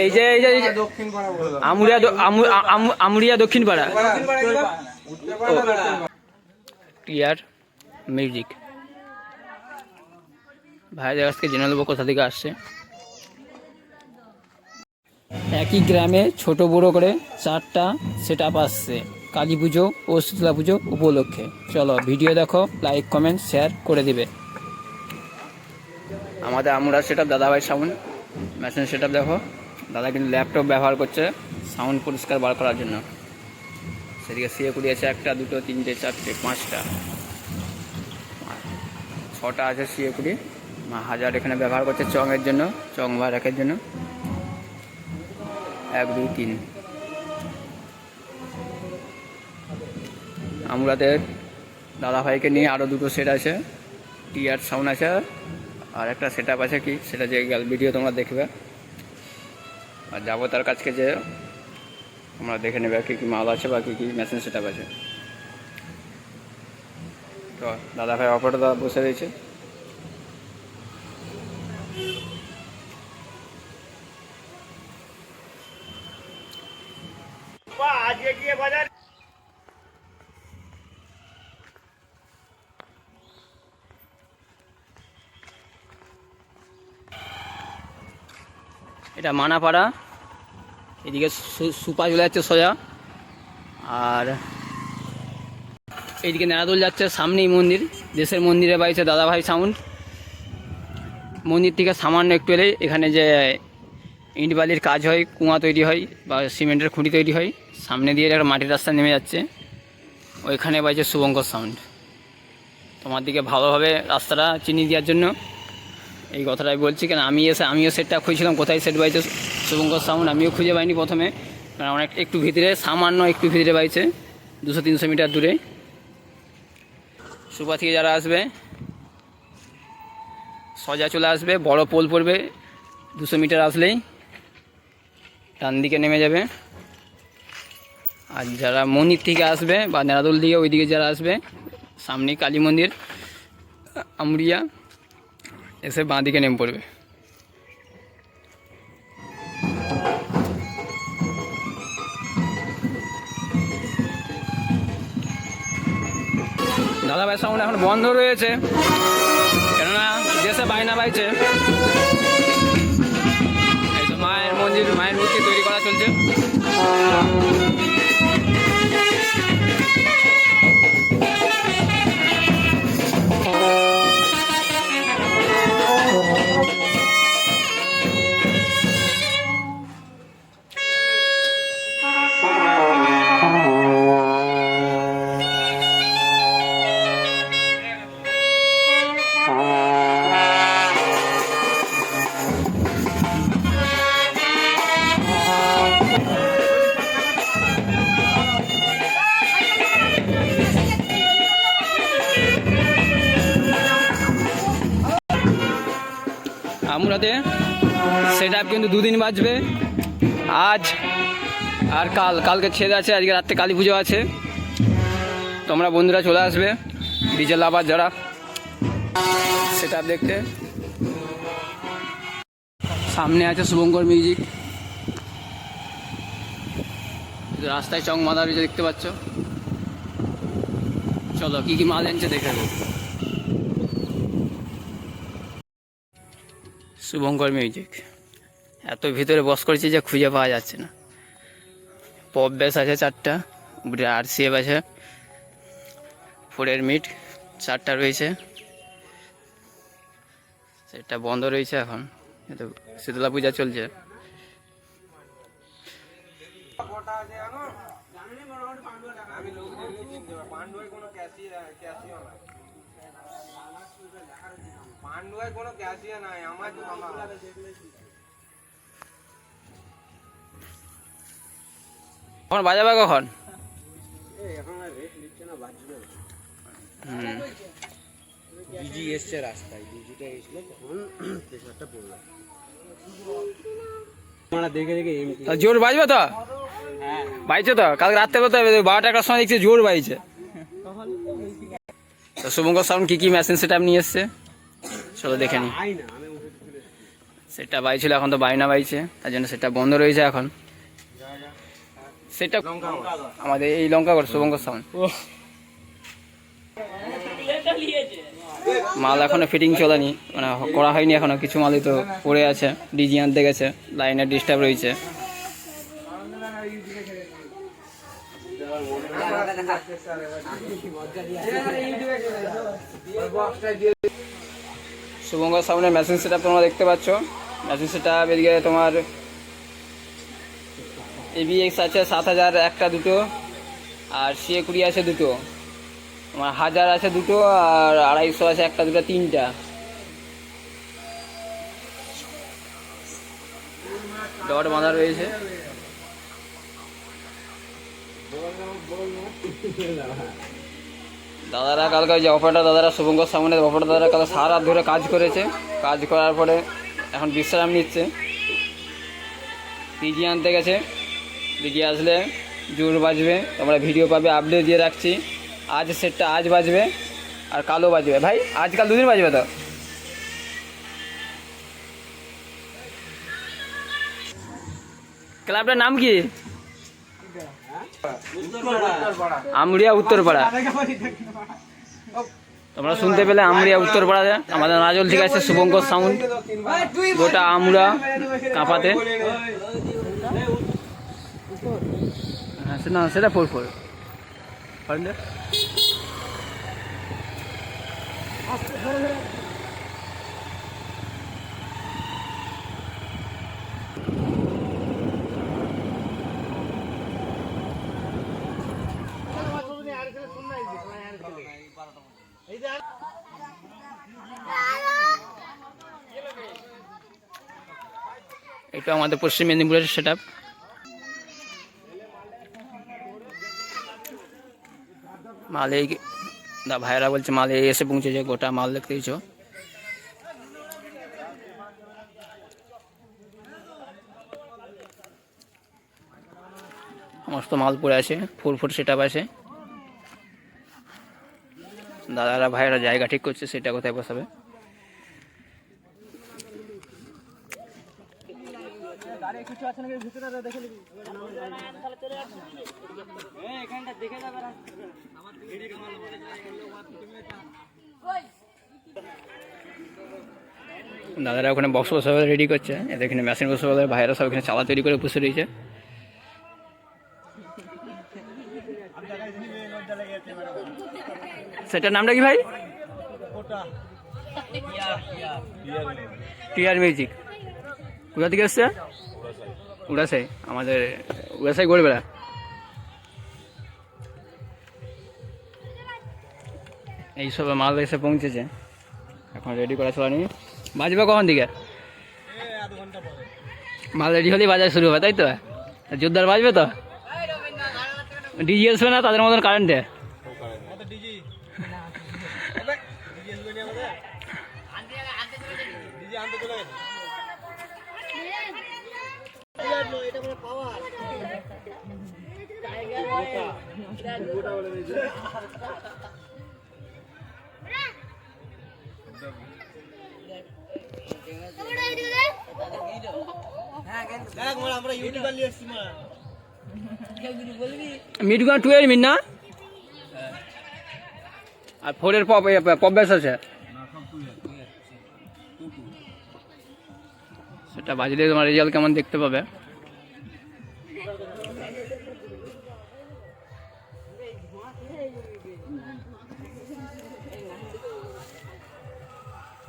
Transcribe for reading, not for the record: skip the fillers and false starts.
এই যে আমুরিয়া দক্ষিণ পাড়া টিয়ার মিউজিক। ভাইদের কাছ থেকে জেনে নেবো কোথা থেকে আসছে। একই গ্রামে ছোট বড় করে 4টা সেট আপ আসছে কালী পুজো ও শীতলা পুজো উপলক্ষে। চলো ভিডিও দেখো, লাইক কমেন্ট শেয়ার করে দিবে। আমাদের আমরা সেট আপ দাদাভাই সাউন্ড মেশিন সেট আপ দেখো। দাদা কিন্তু ল্যাপটপ ব্যবহার করছে সাউন্ড পরিষ্কার বার করার জন্য। সেদিকে সিএ কুড়ি আছে 1টা 2টো 3টে 4টে 5টা 6টা আছে সিএ কুড়ি। 1000 এখানে ব্যবহার করছে চঙের জন্য, চং বা রাখের জন্য। 1 2 3 আমরাদের দাদাভাইকে নিয়ে আরও 2টো সেট আছে, টিয়ার সাউন্ড আছে আর একটা সেট আপ আছে কি সেটা যে ভিডিও তোমরা দেখবে। আর যাবো তার কাছকে যে তোমরা দেখে নেবে কী কী মাল আছে বা কী কী মেশিন সেট আপ আছে। তো দাদাভাই অপারেটর দাদা বসে রয়েছে। এটা মানাপাড়া, এদিকে সুপা চলে যাচ্ছে সোজা, আর এইদিকে নেড়াদোল যাচ্ছে। সামনেই মন্দির, দেশের মন্দিরে বাইছে দাদাভাই সাউন্ড। মন্দির থেকে সামান্য একটু এলেই এখানে যে ইট বালির কাজ হয়, কুয়া তৈরি হয় বা সিমেন্টের খুঁটি তৈরি হয়, সামনে দিয়ে একটা মাটির রাস্তা নেমে যাচ্ছে, ওইখানে বাইছে শুভঙ্কর সাউন্ড। তোমার দিকে ভালোভাবে রাস্তাটা চিনিয়ে দেওয়ার জন্য এই কথাটাই বলছি। কেন আমিও সেটটা খুঁজছিলাম কোথায় সেট বাইছে শুভঙ্কর সাউন্ড, আমিও খুঁজে পাইনি প্রথমে, কারণ অনেক একটু ভিতরে, সামান্য একটু ভিতরে বাইছে 200-300 মিটার দূরে। সুপা থেকে যারা আসবে সোজা চলে আসবে, বড় পোল পড়বে 200 মিটার আসলেই, ডান দিকে নেমে যাবে। আর যারা মন্দির থেকে আসবে বা নেড়াদোল দিকে ওইদিকে যারা আসবে, সামনে কালী মন্দির আমরিয়া, এসে বাঁ দিকে নেমে পড়বে। দাদাভাই সাউন্ড এখন বন্ধ রয়েছে, কেননা দেশে বায়না বাইছে। এই তো মায়ের মন্দির, মায়ের মূর্তি তৈরি করা চলছে। আমরাতে সেট আপ কিন্তু 2 দিন বাজবে, আজ আর কালকে ছেদ আছে, আজকে রাত্রে কালী পুজো আছে। তোমরা বন্ধুরা চলে আসবে ডিজে লাভার যারা সেট আপ দেখতে। সামনে আছে শুভঙ্কর মিউজিক, রাস্তায় চং মাথা রয়েছে দেখতে পাচ্ছ। চলো কি কি মাল এনেছে দেখে নেবো। শুভঙ্কর মিউজিক এত ভিতরে বস করেছি যে খুঁজে পাওয়া যাচ্ছে না। পপ বেস আছে 4টা, উপরে RCF আছে, 4 মিট 4টা রয়েছে। সেটা বন্ধ রয়েছে এখন, তো শীতলা পূজা চলছে। কখন বাজাবে কখন? ডিজি এসছে রাস্তায়, ডিজিটা এসলো তখন প্রেসারটা পড়লো। দেখে দেখে জোর বাজবে তো, বাইছে তো কালকে রাত্রে বলতে হবে 12টার সময় দেখছি জোর বাইছে। তো শুভঙ্কর সাউন্ড কি কি মেশিন সেট আপ নিয়ে এসছে চলো দেখে নি। সেটা বাইছিল, এখন তো বাইনা বাইছে, তার জন্য সেটা বন্ধ রয়েছে এখন। সেটা আমাদের এই লঙ্কাগড় শুভঙ্কর সাউন্ড। মাল এখনো ফিটিং চলেনি, মানে করা হয়নি এখনো, কিছু মালই তো পড়ে আছে, ডিজি আনতে গেছে, লাইনের ডিস্টার্ব রয়েছে। শুভঙ্কর সাউন্ডের মেশিন সেটআপ তোমরা দেখতে পাচ্ছ। মেশিন সেটআপ এদিকে তোমার ABX আছে 7000 একটা দুটো, আর CA20 আছে দুটো, তোমার 1000 আছে দুটো, আর 250 আছে একটা দুটো তিনটা। ডট বাঁধা রয়েছে। দাদারা কালকে যে অপারেটর দাদারা, শুভঙ্কর সামনের অপারেটর দাদারা কালকে সারা রাত ধরে কাজ করেছে। কাজ করার পরে এখন বিশ্রাম নিচ্ছে। ডিজি আনতে গেছে, ডিজি আসলে জোর বাজবে, তোমরা ভিডিও পাবে, আপডেট দিয়ে রাখছি। আজ সেটটা আজ বাজবে, আর কালও বাজবে। ভাই আজকাল দুদিন বাজবে তো। ক্লাবটার নাম কি? আমরিয়া উত্তরপাড়া। তোমরা শুনতে পেলে, আমরিয়া উত্তরপাড়া। আমাদের নাজল ঠিক আছে শুভঙ্কর সাউন্ড, গোটা আমরা কাঁপাতে। না সেটা 4-4 এটা আমাদের পশ্চিম মেদিনীপুরের সেটআপ। মাল এই ভাইরা বলছে মাল এই এসে পৌঁছেছে, গোটা মাল দেখতে দিচ্ছ। সমস্ত মাল পড়ে আছে, 4-4 সেটআপ আছে। দাদারা ভাইরা জায়গা ঠিক করছে, সেটা কোথায় বসাবে। দাদারা ওখানে বক্স বসাবে রেডি করছে, এদের এখানে মেশিন বসাবে, ভাইরা সব এখানে চালা তৈরি করে বসে রয়েছে। সেটার নামটা কি ভাই? TR music. কোথা থেকে এসছে? উড়াসাই। আমাদের উড়াসাই গোলবেড়া। এইসব মাল এসে পৌঁছেছে, এখন রেডি করা চলানি। বাজবে কখন দিকে? মাল রেডি হলেই বাজার শুরু হবে, তাই তো? জোরদার বাজবে তো? ডিজি আসবে না তাদের মতন কারেন্টে? মিটগান 2 এর মিট না, আর 4 এর পপ ব্যাস আছে। সেটা বাজলে তোমার রেজাল্ট কেমন দেখতে পাবে।